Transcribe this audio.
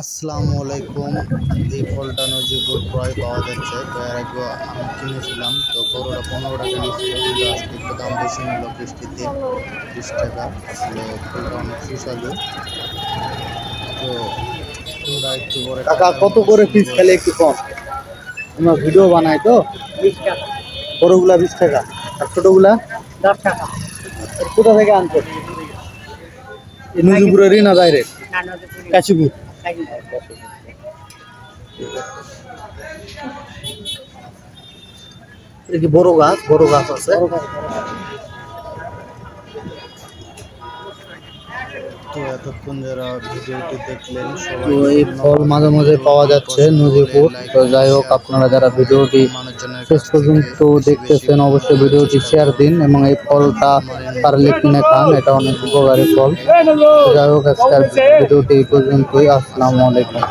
আসসালামু আলাইকুম। এই ফলটা নজিবুর প্রায় পাওয়া যাচ্ছে। তো এর আগে আমি কিনেছিলাম, তো বড়টা 15 টাকা নিচ্ছিল, কিন্তু আজকে একটু দাম বেশি নিল বৃষ্টিতে 20 টাকা। আসলে ফলটা অনেক সুস্বাদু। তো আমরা একটু পরে কাকা কত করে পিস খেলে একটু কম, আমরা ভিডিও বানাই তো। 20 টাকা, বড়গুলা 20 টাকা আর ছোটগুলা 10 টাকা। কোথা থেকে আনছো? এই নজিপুরেরই না ডাইরেক্ট না নদীপুরি কাশিপুর? এই যে বড় গাছ আছে। তো এতক্ষণ যারা ভিডিওটি দেখলেন তো সবাই এই ফল মাঝে মাঝে পাওয়া যাচ্ছে নজিপুর। তো যাই হোক, আপনারা যারা ভিডিওটি শেষ পর্যন্ত দেখতেছেন অবশ্যই ভিডিওটি শেয়ার দিন এবং এই ফলটা পারলে কিনে খান, এটা অনেক উপকারী ফল। তো যাই হোক, আজকের ভিডিওটি এই পর্যন্তই। আসসালামু আলাইকুম।